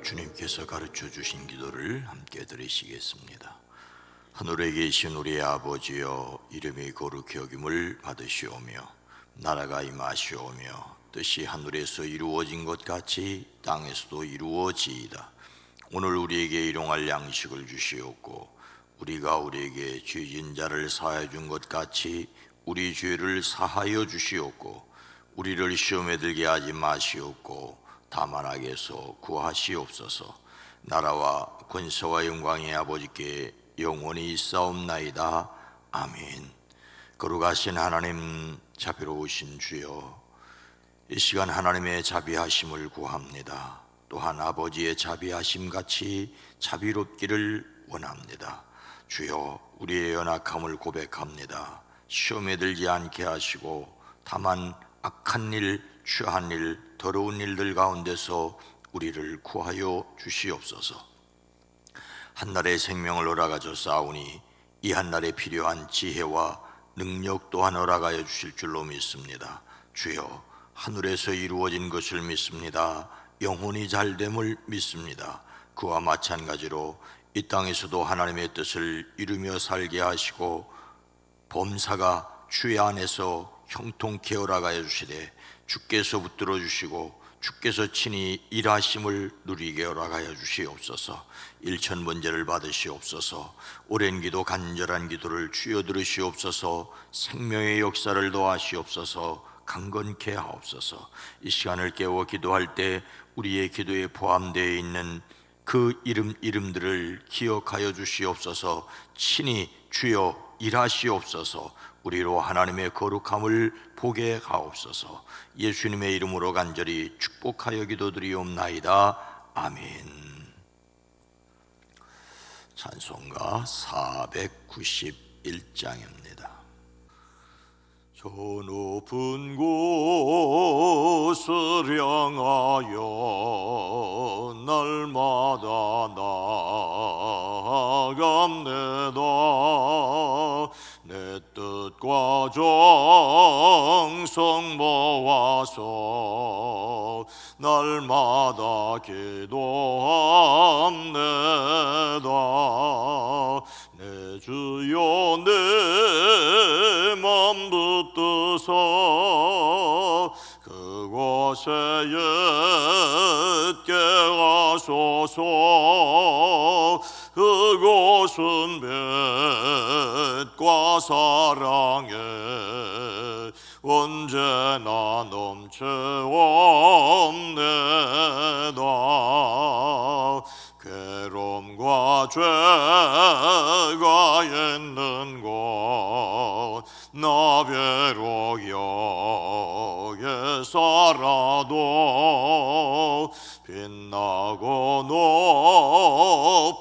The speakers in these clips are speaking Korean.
주님께서 가르쳐 주신 기도를 함께 드리시겠습니다. 하늘에 계신 우리 아버지여, 이름이 거룩히 여김을 받으시오며 나라가 임하시오며 뜻이 하늘에서 이루어진 것 같이 땅에서도 이루어지이다. 오늘 우리에게 일용할 양식을 주시옵고 우리가 우리에게 죄진 자를 사하여 준 것 같이 우리 죄를 사하여 주시옵고 우리를 시험에 들게 하지 마시옵고 다만 악에서 구하시옵소서. 나라와 권세와 영광이 아버지께 영원히 있사옵나이다. 아멘. 거룩하신 하나님, 자비로우신 주여, 이 시간 하나님의 자비하심을 구합니다. 또한 아버지의 자비하심 같이 자비롭기를 원합니다. 주여, 우리의 연약함을 고백합니다. 시험에 들지 않게 하시고 다만 악한 일, 취한 일, 더러운 일들 가운데서 우리를 구하여 주시옵소서. 한날의 생명을 허락하여 싸우니 이 한날에 필요한 지혜와 능력 또한 허락하여 주실 줄로 믿습니다. 주여, 하늘에서 이루어진 것을 믿습니다. 영혼이 잘됨을 믿습니다. 그와 마찬가지로 이 땅에서도 하나님의 뜻을 이루며 살게 하시고 범사가 주의 안에서 형통케 허락하여 주시되 주께서 붙들어 주시고 주께서 친히 일하심을 누리게 허락하여 주시옵소서. 일천번제를 받으시옵소서. 오랜 기도, 간절한 기도를 주여 들으시옵소서. 생명의 역사를 도하시옵소서. 강건케 하옵소서. 이 시간을 깨워 기도할 때 우리의 기도에 포함되어 있는 그 이름들을 기억하여 주시옵소서. 친히 주여 일하시옵소서. 우리로 하나님의 거룩함을 보게 하옵소서. 예수님의 이름으로 간절히 축복하여 기도드리옵나이다. 아멘. 찬송가 491장입니다. 저 높은 곳을 향하여 날마다 나아갑니다. 내 뜻과 정성 모아서 날마다 기도합니다. 내 주여, 내 맘 붙드사 그곳에 있게 하소서. 그곳은 빛과 사랑에 언제나 넘쳐옵니다. 괴로움과 죄가 있는 곳 나 비록 여기 살아도 빛나고 높은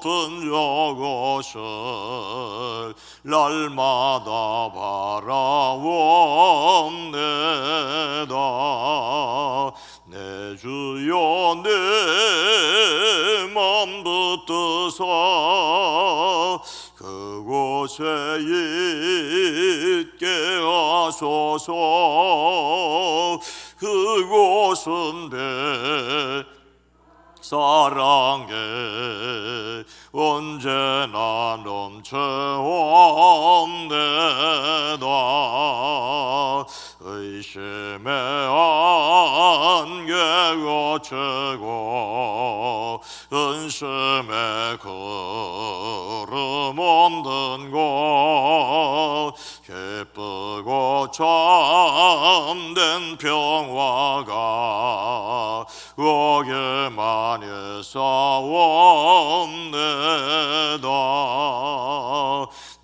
저곳을 날마다 바라옵니다. 내 주여, 내 맘 붙드사 그곳에 있게 하소서. 그곳은 사랑에 언제나 넘쳐옵니다. 의심의 안개 거치고 은심의 구름 없는 곳 기쁘고 참된 평화가 거기만 있사옵니다.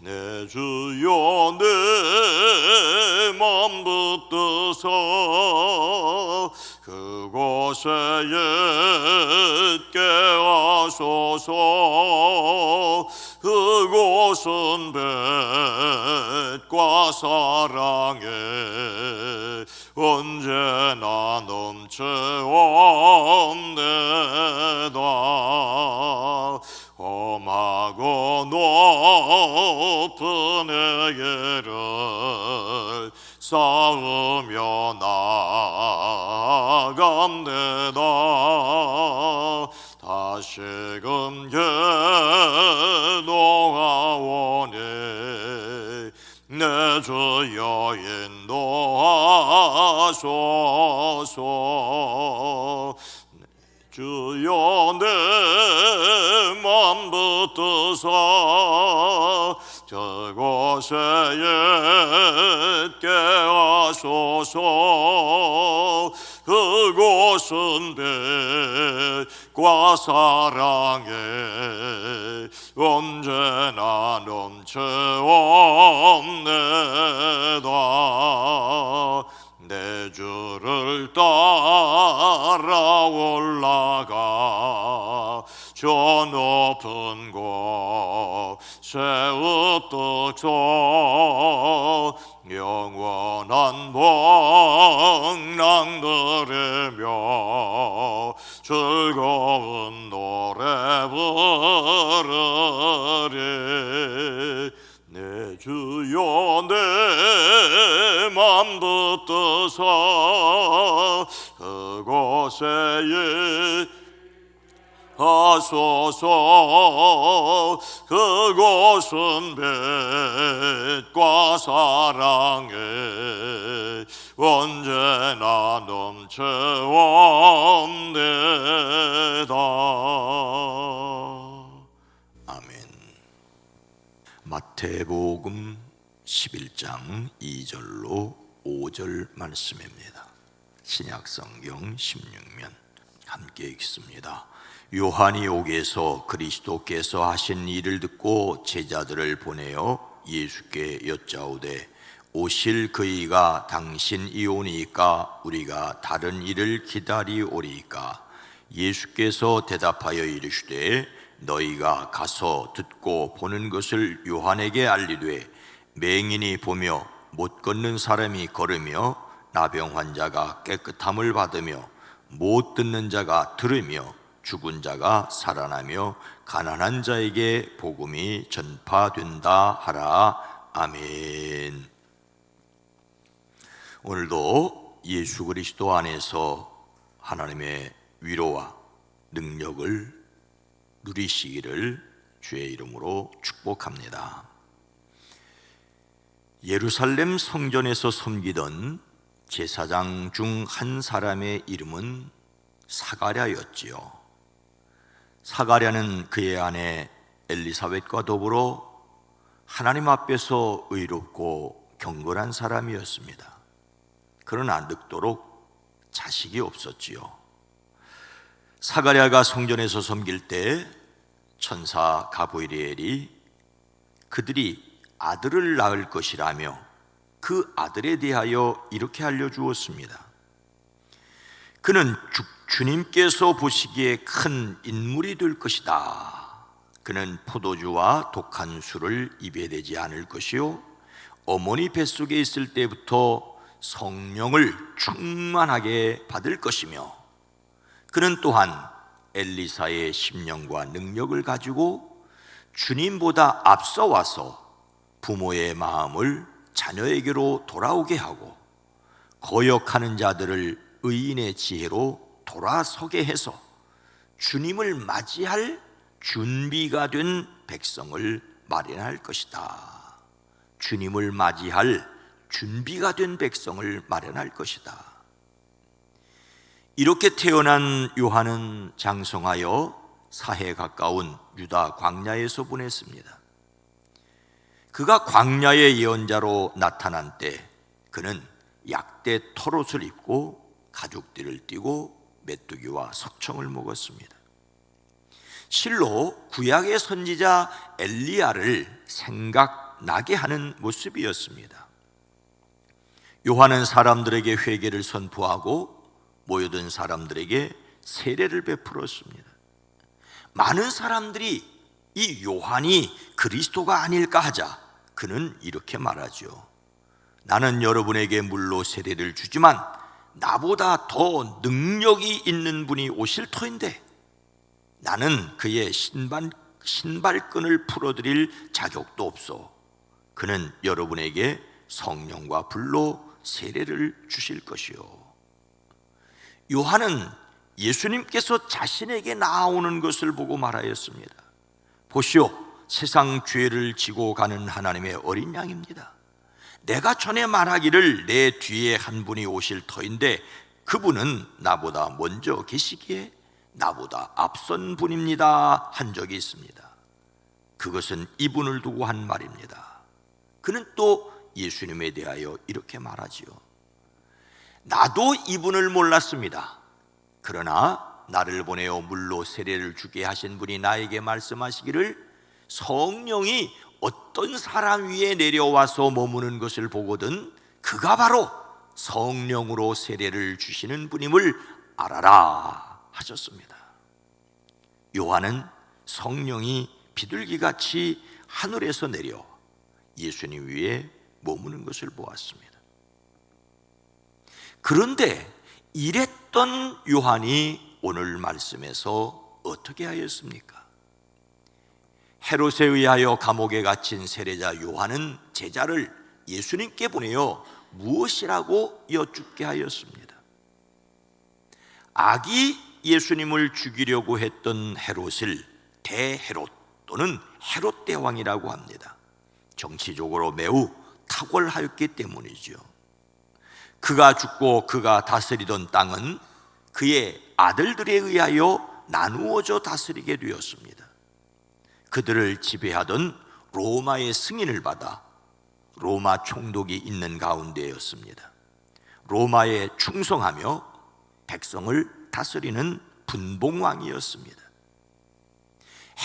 내 주여, 내 맘 붙드사 그곳에 있게 하소서. 그곳은 빛과 사랑에 언제나 넘쳐옵니다. 험하고 높은 내 길을 쌓으며 나아갑니다. 다시금 geno하오니 내 주여 인도하소서. 주여 내 맘 붙드사 저곳에 있게 하소서. 그곳은 빛과 사랑에 언제나 넘쳐옵니다. 내 주를 따라 올라가 저 높은 곳에 흩어져 영원한 복랑 들으며 즐거운 노래 부르리. 내 주여 내 맘 붙드사 그곳에 하소서. 그곳은 빛과 사랑에 언제나 넘쳐옵니다. 아멘. 마태복음 11장 2절로 5절 말씀입니다. 신약성경 16면 함께 읽습니다. 요한이 옥에서 그리스도께서 하신 일을 듣고 제자들을 보내어 예수께 여짜오되 오실 그이가 당신이 오니까 우리가 다른 일을 기다리오리이까? 예수께서 대답하여 이르시되 너희가 가서 듣고 보는 것을 요한에게 알리되 맹인이 보며 못 걷는 사람이 걸으며 나병 환자가 깨끗함을 받으며 못 듣는 자가 들으며 죽은 자가 살아나며 가난한 자에게 복음이 전파된다 하라. 아멘. 오늘도 예수 그리스도 안에서 하나님의 위로와 능력을 누리시기를 주의 이름으로 축복합니다. 예루살렘 성전에서 섬기던 제사장 중 한 사람의 이름은 사가랴였지요. 사가랴는 그의 아내 엘리사벳과 더불어 하나님 앞에서 의롭고 경건한 사람이었습니다. 그러나 늙도록 자식이 없었지요. 사가랴가 성전에서 섬길 때 천사 가브리엘이 그들이 아들을 낳을 것이라며 그 아들에 대하여 이렇게 알려주었습니다. 그는 주님께서 보시기에 큰 인물이 될 것이다. 그는 포도주와 독한 술을 입에 대지 않을 것이요 어머니 뱃속에 있을 때부터 성령을 충만하게 받을 것이며 그는 또한 엘리사의 심령과 능력을 가지고 주님보다 앞서 와서 부모의 마음을 자녀에게로 돌아오게 하고 거역하는 자들을 의인의 지혜로 돌아서게 해서 주님을 맞이할 준비가 된 백성을 마련할 것이다. 주님을 맞이할 준비가 된 백성을 마련할 것이다. 이렇게 태어난 요한은 장성하여 사해 가까운 유다 광야에서 보냈습니다. 그가 광야의 예언자로 나타난 때 그는 약대 털옷을 입고 가죽띠를 띠고 메뚜기와 석청을 먹었습니다. 실로 구약의 선지자 엘리야를 생각나게 하는 모습이었습니다. 요한은 사람들에게 회개를 선포하고 모여든 사람들에게 세례를 베풀었습니다. 많은 사람들이 이 요한이 그리스도가 아닐까 하자 그는 이렇게 말하죠. 나는 여러분에게 물로 세례를 주지만 나보다 더 능력이 있는 분이 오실 터인데 나는 그의 신발끈을 풀어드릴 자격도 없어. 그는 여러분에게 성령과 불로 세례를 주실 것이요. 요한은 예수님께서 자신에게 나아오는 것을 보고 말하였습니다. 보시오, 세상 죄를 지고 가는 하나님의 어린 양입니다. 내가 전에 말하기를 내 뒤에 한 분이 오실 터인데 그분은 나보다 먼저 계시기에 나보다 앞선 분입니다 한 적이 있습니다. 그것은 이분을 두고 한 말입니다. 그는 또 예수님에 대하여 이렇게 말하지요. 나도 이분을 몰랐습니다. 그러나 나를 보내어 물로 세례를 주게 하신 분이 나에게 말씀하시기를 성령이 어떤 사람 위에 내려와서 머무는 것을 보거든 그가 바로 성령으로 세례를 주시는 분임을 알아라 하셨습니다. 요한은 성령이 비둘기같이 하늘에서 내려 예수님 위에 머무는 것을 보았습니다. 그런데 이랬던 요한이 오늘 말씀에서 어떻게 하였습니까? 헤롯에 의하여 감옥에 갇힌 세례자 요한은 제자를 예수님께 보내어 무엇이라고 여쭙게 하였습니다. 악이 예수님을 죽이려고 했던 헤롯을 대헤롯 또는 헤롯 대왕이라고 합니다. 정치적으로 매우 탁월하였기 때문이죠. 그가 죽고 그가 다스리던 땅은 그의 아들들에 의하여 나누어져 다스리게 되었습니다. 그들을 지배하던 로마의 승인을 받아 로마 총독이 있는 가운데였습니다. 로마에 충성하며 백성을 다스리는 분봉왕이었습니다.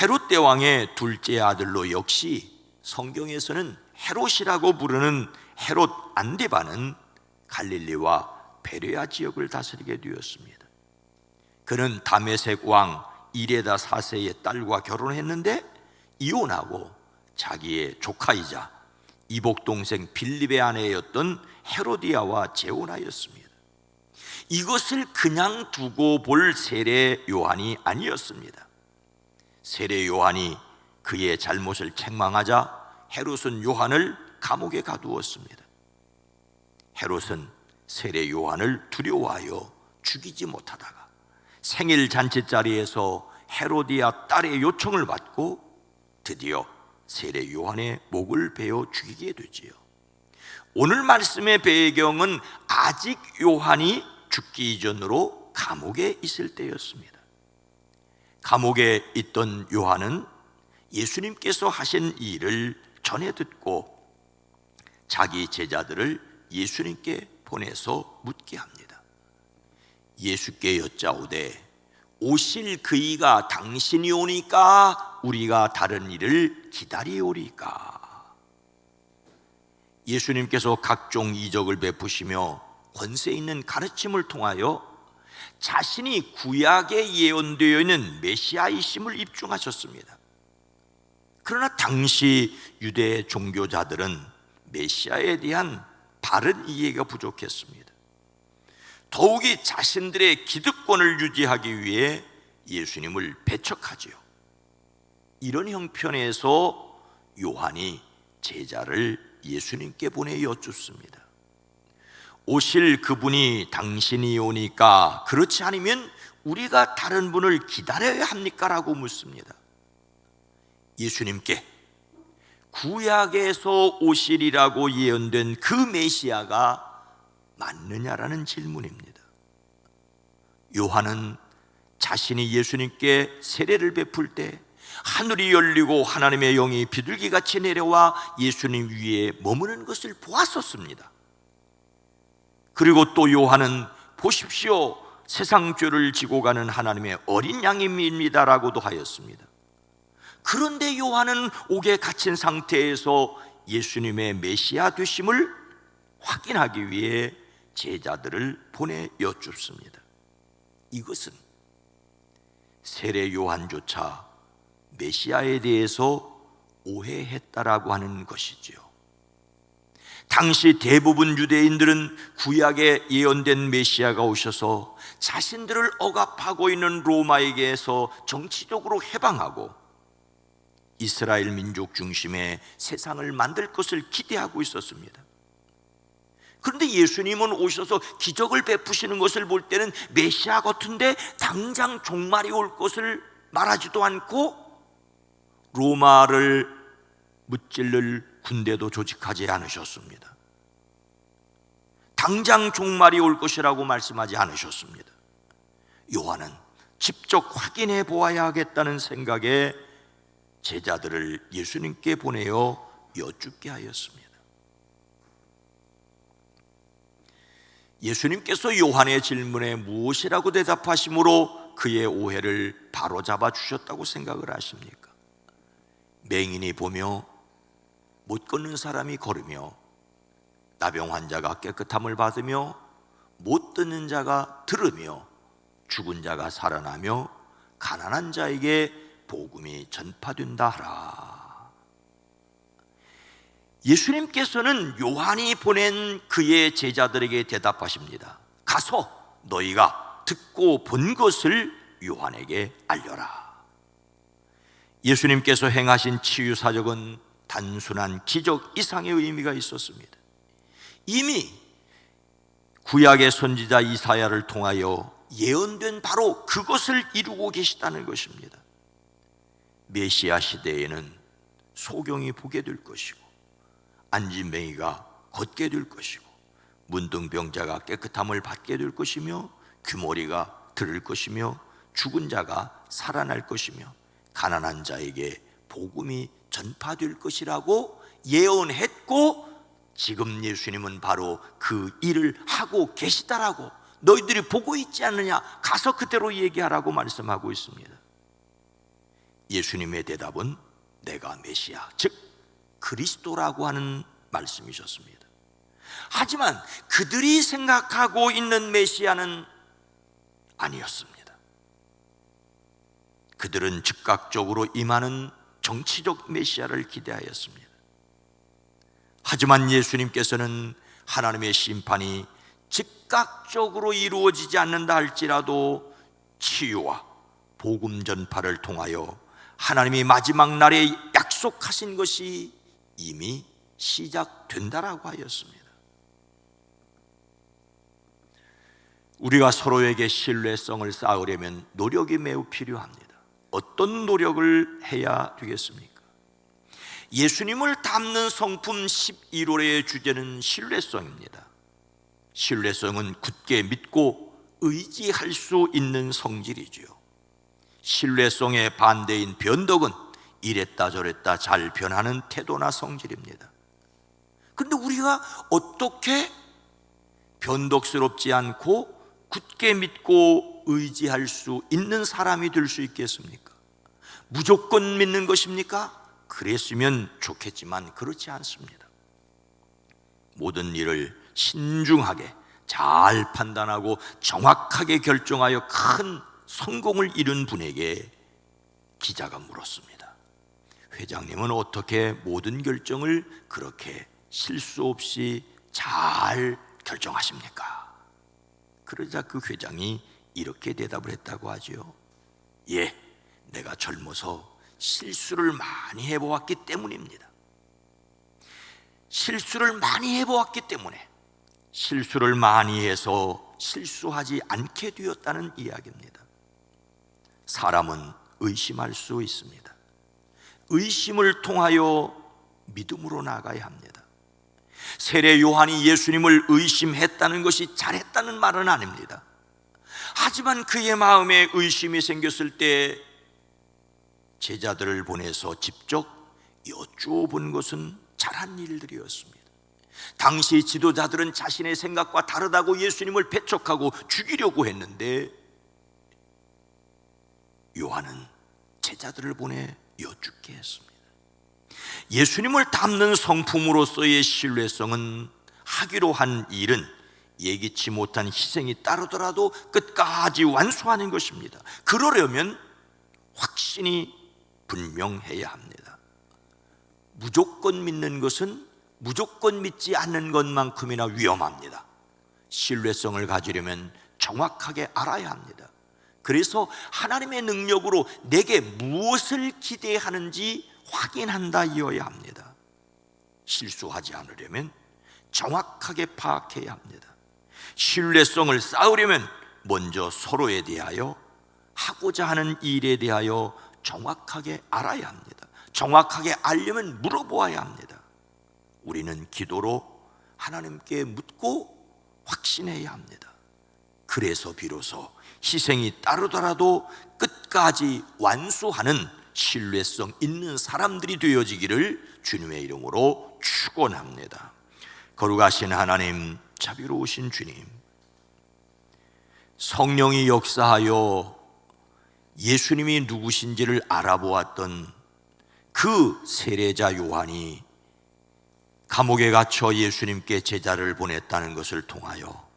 헤롯 대왕의 둘째 아들로 역시 성경에서는 헤롯이라고 부르는 헤롯 안디바는 갈릴리와 베레아 지역을 다스리게 되었습니다. 그는 다메섹 왕 이레다 4세의 딸과 결혼했는데 이혼하고 자기의 조카이자 이복 동생 빌립의 아내였던 헤로디아와 재혼하였습니다. 이것을 그냥 두고 볼 세례 요한이 아니었습니다. 세례 요한이 그의 잘못을 책망하자 헤롯은 요한을 감옥에 가두었습니다. 헤롯은 세례 요한을 두려워하여 죽이지 못하다가 생일 잔치 자리에서 헤로디아 딸의 요청을 받고 드디어 세례 요한의 목을 베어 죽이게 되지요. 오늘 말씀의 배경은 아직 요한이 죽기 이전으로 감옥에 있을 때였습니다. 감옥에 있던 요한은 예수님께서 하신 일을 전해 듣고 자기 제자들을 예수님께 보내서 묻게 합니다. 예수께 여짜오되 오실 그이가 당신이 오니까 우리가 다른 일을 기다리오리까? 예수님께서 각종 이적을 베푸시며 권세 있는 가르침을 통하여 자신이 구약에 예언되어 있는 메시아이심을 입증하셨습니다. 그러나 당시 유대 종교자들은 메시아에 대한 바른 이해가 부족했습니다. 더욱이 자신들의 기득권을 유지하기 위해 예수님을 배척하지요. 이런 형편에서 요한이 제자를 예수님께 보내 여쭙습니다. 오실 그분이 당신이 오니까 그렇지 않으면 우리가 다른 분을 기다려야 합니까? 라고 묻습니다. 예수님께 구약에서 오시리라고 예언된 그 메시아가 맞느냐라는 질문입니다. 요한은 자신이 예수님께 세례를 베풀 때 하늘이 열리고 하나님의 영이 비둘기같이 내려와 예수님 위에 머무는 것을 보았었습니다. 그리고 또 요한은 보십시오, 세상 죄를 지고 가는 하나님의 어린 양입니다라고도 하였습니다. 그런데 요한은 옥에 갇힌 상태에서 예수님의 메시아 되심을 확인하기 위해 제자들을 보내 여쭙습니다. 이것은 세례 요한조차 메시아에 대해서 오해했다라고 하는 것이지요. 당시 대부분 유대인들은 구약에 예언된 메시아가 오셔서 자신들을 억압하고 있는 로마에게서 정치적으로 해방하고 이스라엘 민족 중심의 세상을 만들 것을 기대하고 있었습니다. 그런데 예수님은 오셔서 기적을 베푸시는 것을 볼 때는 메시아 같은데 당장 종말이 올 것을 말하지도 않고 로마를 무찔를 군대도 조직하지 않으셨습니다. 당장 종말이 올 것이라고 말씀하지 않으셨습니다. 요한은 직접 확인해 보아야 하겠다는 생각에 제자들을 예수님께 보내어 여쭙게 하였습니다. 예수님께서 요한의 질문에 무엇이라고 대답하심으로 그의 오해를 바로잡아 주셨다고 생각을 하십니까? 맹인이 보며 못 걷는 사람이 걸으며 나병 환자가 깨끗함을 받으며 못 듣는 자가 들으며 죽은 자가 살아나며 가난한 자에게 복음이 전파된다 하라. 예수님께서는 요한이 보낸 그의 제자들에게 대답하십니다. 가서 너희가 듣고 본 것을 요한에게 알려라. 예수님께서 행하신 치유 사적은 단순한 기적 이상의 의미가 있었습니다. 이미 구약의 선지자 이사야를 통하여 예언된 바로 그것을 이루고 계시다는 것입니다. 메시아 시대에는 소경이 보게 될 것이고 안진뱅이가 걷게 될 것이고 문둥병자가 깨끗함을 받게 될 것이며 귀머리가 들을 것이며 죽은 자가 살아날 것이며 가난한 자에게 복음이 전파될 것이라고 예언했고, 지금 예수님은 바로 그 일을 하고 계시다라고, 너희들이 보고 있지 않느냐, 가서 그대로 얘기하라고 말씀하고 있습니다. 예수님의 대답은 내가 메시아, 즉 그리스도라고 하는 말씀이셨습니다. 하지만 그들이 생각하고 있는 메시아는 아니었습니다. 그들은 즉각적으로 임하는 정치적 메시아를 기대하였습니다. 하지만 예수님께서는 하나님의 심판이 즉각적으로 이루어지지 않는다 할지라도 치유와 복음 전파를 통하여 하나님이 마지막 날에 약속하신 것이 이미 시작된다라고 하였습니다. 우리가 서로에게 신뢰성을 쌓으려면 노력이 매우 필요합니다. 어떤 노력을 해야 되겠습니까? 예수님을 닮는 성품 11월의 주제는 신뢰성입니다. 신뢰성은 굳게 믿고 의지할 수 있는 성질이지요. 신뢰성의 반대인 변덕은 이랬다 저랬다 잘 변하는 태도나 성질입니다. 그런데 우리가 어떻게 변덕스럽지 않고 굳게 믿고 의지할 수 있는 사람이 될 수 있겠습니까? 무조건 믿는 것입니까? 그랬으면 좋겠지만 그렇지 않습니다. 모든 일을 신중하게 잘 판단하고 정확하게 결정하여 큰 성공을 이룬 분에게 기자가 물었습니다. 회장님은 어떻게 모든 결정을 그렇게 실수 없이 잘 결정하십니까? 그러자 그 회장이 이렇게 대답을 했다고 하죠. 예, 내가 젊어서 실수를 많이 해보았기 때문입니다. 실수를 많이 해보았기 때문에 실수를 많이 해서 실수하지 않게 되었다는 이야기입니다. 사람은 의심할 수 있습니다. 의심을 통하여 믿음으로 나가야 합니다. 세례 요한이 예수님을 의심했다는 것이 잘했다는 말은 아닙니다. 하지만 그의 마음에 의심이 생겼을 때 제자들을 보내서 직접 여쭈어본 것은 잘한 일들이었습니다. 당시 지도자들은 자신의 생각과 다르다고 예수님을 배척하고 죽이려고 했는데 요한은 제자들을 보내 여쭙게 했습니다. 예수님을 닮는 성품으로서의 신뢰성은 하기로 한 일은 예기치 못한 희생이 따르더라도 끝까지 완수하는 것입니다. 그러려면 확신이 분명해야 합니다. 무조건 믿는 것은 무조건 믿지 않는 것만큼이나 위험합니다. 신뢰성을 가지려면 정확하게 알아야 합니다. 그래서 하나님의 능력으로 내게 무엇을 기대하는지 확인한다이어야 합니다. 실수하지 않으려면 정확하게 파악해야 합니다. 신뢰성을 쌓으려면 먼저 서로에 대하여, 하고자 하는 일에 대하여 정확하게 알아야 합니다. 정확하게 알려면 물어보아야 합니다. 우리는 기도로 하나님께 묻고 확신해야 합니다. 그래서 비로소 희생이 따르더라도 끝까지 완수하는 신뢰성 있는 사람들이 되어지기를 주님의 이름으로 축원합니다. 거룩하신 하나님, 자비로우신 주님, 성령이 역사하여 예수님이 누구신지를 알아보았던 그 세례자 요한이 감옥에 갇혀 예수님께 제자를 보냈다는 것을 통하여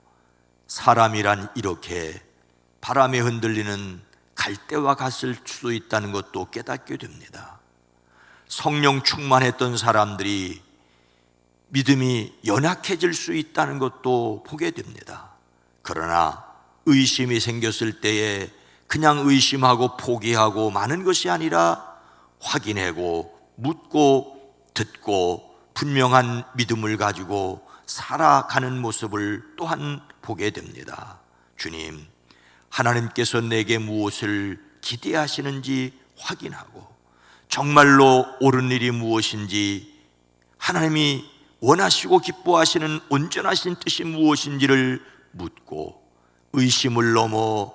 사람이란 이렇게 바람에 흔들리는 갈대와 같을 수도 있다는 것도 깨닫게 됩니다. 성령 충만했던 사람들이 믿음이 연약해질 수 있다는 것도 보게 됩니다. 그러나 의심이 생겼을 때에 그냥 의심하고 포기하고 마는 것이 아니라 확인하고 묻고 듣고 분명한 믿음을 가지고 살아가는 모습을 또한 보게 됩니다. 주님, 하나님께서 내게 무엇을 기대하시는지 확인하고 정말로 옳은 일이 무엇인지, 하나님이 원하시고 기뻐하시는 온전하신 뜻이 무엇인지를 묻고 의심을 넘어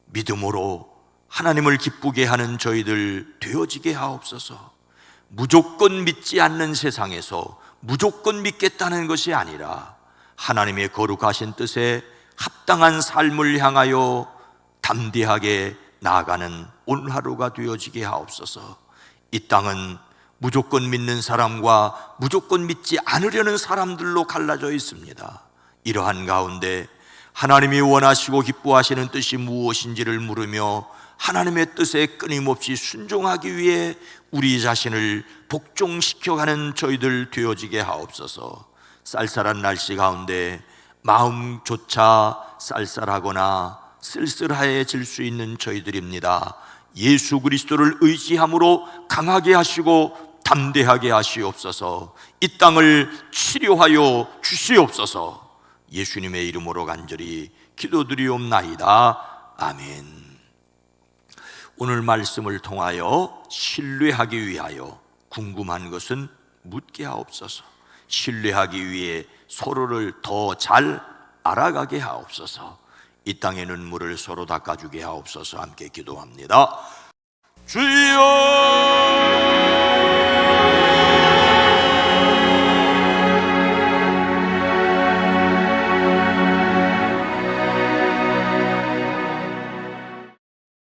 믿음으로 하나님을 기쁘게 하는 저희들 되어지게 하옵소서. 무조건 믿지 않는 세상에서 무조건 믿겠다는 것이 아니라 하나님의 거룩하신 뜻에 합당한 삶을 향하여 담대하게 나아가는 오늘 하루가 되어지게 하옵소서. 이 땅은 무조건 믿는 사람과 무조건 믿지 않으려는 사람들로 갈라져 있습니다. 이러한 가운데 하나님이 원하시고 기뻐하시는 뜻이 무엇인지를 물으며 하나님의 뜻에 끊임없이 순종하기 위해 우리 자신을 복종시켜가는 저희들 되어지게 하옵소서. 쌀쌀한 날씨 가운데 마음조차 쌀쌀하거나 쓸쓸해질 수 있는 저희들입니다. 예수 그리스도를 의지함으로 강하게 하시고 담대하게 하시옵소서. 이 땅을 치료하여 주시옵소서. 예수님의 이름으로 간절히 기도드리옵나이다. 아멘. 오늘 말씀을 통하여 신뢰하기 위하여 궁금한 것은 묻게 하옵소서. 신뢰하기 위해 서로를 더 잘 알아가게 하옵소서. 이 땅의 눈물을 서로 닦아주게 하옵소서. 함께 기도합니다. 주여